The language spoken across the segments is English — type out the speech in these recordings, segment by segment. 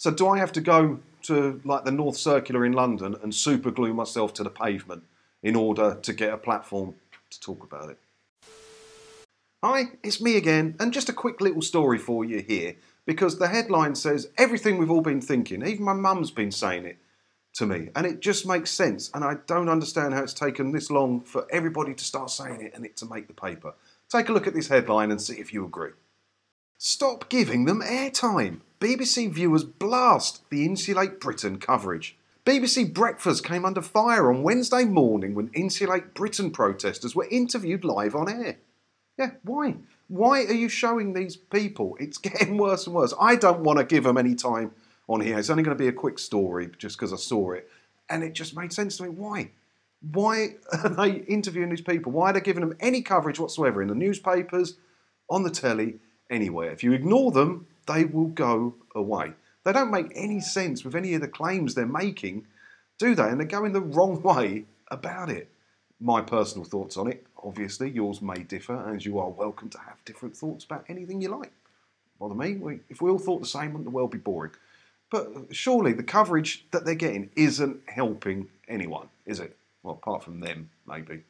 So do I have to go to like the North Circular in London and super glue myself to the pavement in order to get a platform to talk about it? Hi, it's me again, and just a quick little story for you here, because the headline says everything we've all been thinking. Even my mum's been saying it to me, and it just makes sense, and I don't understand how it's taken this long for everybody to start saying it and it to make the paper. Take a look at this headline and see if you agree. Stop giving them airtime. BBC viewers blast the Insulate Britain coverage. BBC Breakfast came under fire on Wednesday morning when Insulate Britain protesters were interviewed live on air. Yeah, why? Why are you showing these people? It's getting worse and worse. I don't want to give them any time on here. It's only going to be a quick story just because I saw it. And it just made sense to me. Why? Why are they interviewing these people? Why are they giving them any coverage whatsoever in the newspapers, on the telly, anywhere? If you ignore them, they will go away. They don't make any sense with any of the claims they're making, do they? And they're going the wrong way about it. My personal thoughts on it, obviously, yours may differ, as you are welcome to have different thoughts about anything you like. Bother me, if we all thought the same, wouldn't the world be boring? But surely the coverage that they're getting isn't helping anyone, is it? Well, apart from them, maybe.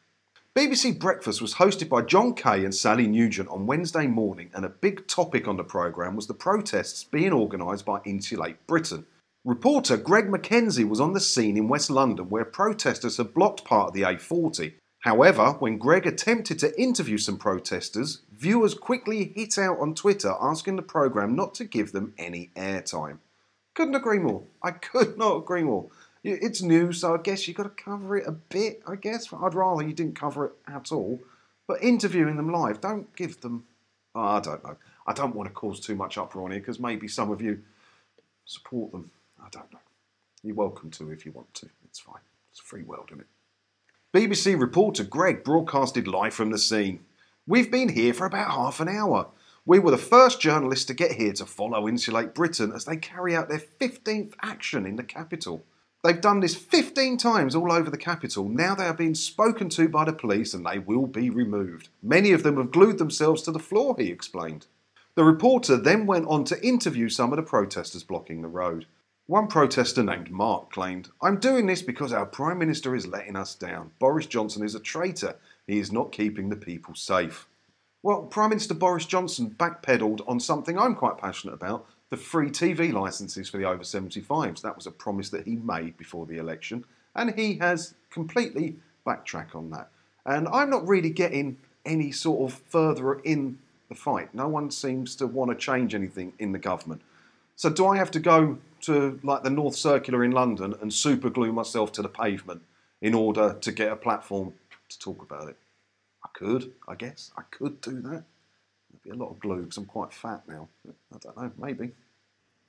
BBC Breakfast was hosted by John Kay and Sally Nugent on Wednesday morning, and a big topic on the programme was the protests being organised by Insulate Britain. Reporter Greg Mackenzie was on the scene in West London where protesters had blocked part of the A40. However, when Greg attempted to interview some protesters, viewers quickly hit out on Twitter asking the programme not to give them any airtime. Couldn't agree more. I could not agree more. It's news, so I guess you've got to cover it a bit, I guess. I'd rather you didn't cover it at all. But interviewing them live, don't give them... Oh, I don't know. I don't want to cause too much uproar on here because maybe some of you support them. I don't know. You're welcome to if you want to. It's fine. It's a free world, isn't it? BBC reporter Greg broadcasted live from the scene. We've been here for about half an hour. We were the first journalists to get here to follow Insulate Britain as they carry out their 15th action in the capital. They've done this 15 times all over the capital. Now they are being spoken to by the police and they will be removed. Many of them have glued themselves to the floor, he explained. The reporter then went on to interview some of the protesters blocking the road. One protester named Mark claimed, "I'm doing this because our Prime Minister is letting us down. Boris Johnson is a traitor. He is not keeping the people safe." Well, Prime Minister Boris Johnson backpedalled on something I'm quite passionate about, the free TV licences for the over 75s. That was a promise that he made before the election, and he has completely backtracked on that. And I'm not really getting any sort of further in the fight. No one seems to want to change anything in the government. So do I have to go to like the North Circular in London and super glue myself to the pavement in order to get a platform to talk about it? I could, I guess. I could do that. There'd be a lot of glue because I'm quite fat now. I don't know, maybe.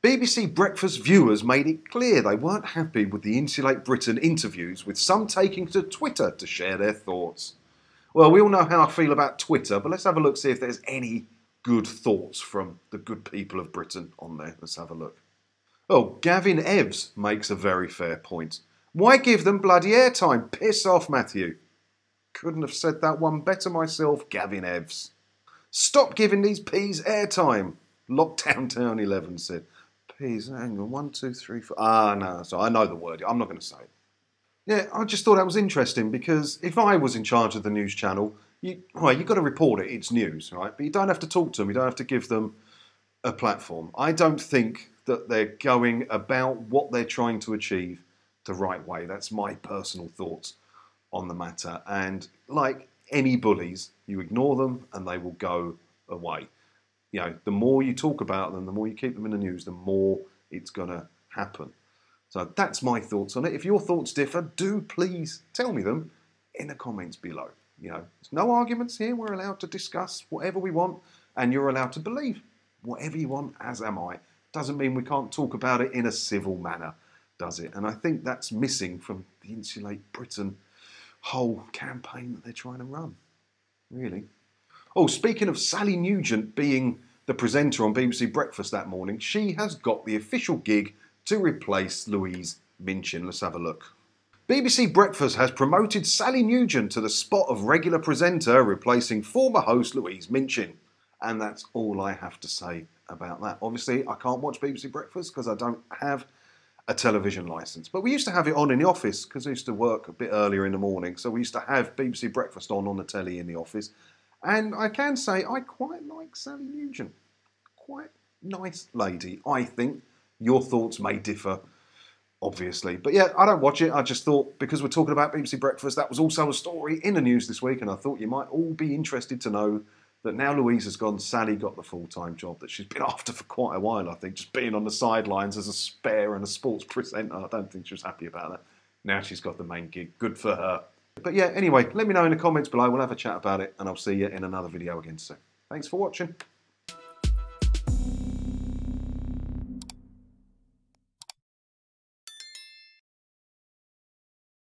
BBC Breakfast viewers made it clear they weren't happy with the Insulate Britain interviews, with some taking to Twitter to share their thoughts. Well, we all know how I feel about Twitter, but let's have a look, see if there's any good thoughts from the good people of Britain on there. Let's have a look. Oh, Gavin Evs makes a very fair point. Why give them bloody airtime? Piss off, Matthew. Couldn't have said that one better myself, Gavin Evs. Stop giving these peas airtime, Lockdown Town 11 said. Peas, hang on, 1, 2, 3, 4. Ah, no, so I know the word. I'm not going to say it. Yeah, I just thought that was interesting because if I was in charge of the news channel, you've got to report it. It's news, right? But you don't have to talk to them. You don't have to give them a platform. I don't think that they're going about what they're trying to achieve the right way. That's my personal thoughts on the matter. And like any bullies, you ignore them and they will go away. You know, the more you talk about them, the more you keep them in the news, the more it's going to happen. So that's my thoughts on it. If your thoughts differ, do please tell me them in the comments below. You know, there's no arguments here. We're allowed to discuss whatever we want and you're allowed to believe whatever you want, as am I. Doesn't mean we can't talk about it in a civil manner, does it? And I think that's missing from the Insulate Britain whole campaign that they're trying to run, really. Oh, speaking of Sally Nugent being the presenter on BBC Breakfast that morning, she has got the official gig to replace Louise Minchin. Let's have a look. BBC Breakfast has promoted Sally Nugent to the spot of regular presenter, replacing former host Louise Minchin. And that's all I have to say about that. Obviously, I can't watch BBC Breakfast because I don't have a television licence. But we used to have it on in the office because I used to work a bit earlier in the morning. So we used to have BBC Breakfast on the telly in the office. And I can say I quite like Sally Nugent. Quite nice lady, I think. Your thoughts may differ, obviously. But yeah, I don't watch it. I just thought, because we're talking about BBC Breakfast, that was also a story in the news this week. And I thought you might all be interested to know that now Louise has gone, Sally got the full-time job that she's been after for quite a while, I think, just being on the sidelines as a spare and a sports presenter. I don't think she was happy about that. Now she's got the main gig. Good for her. But yeah, anyway, let me know in the comments below. We'll have a chat about it, and I'll see you in another video again soon. Thanks for watching.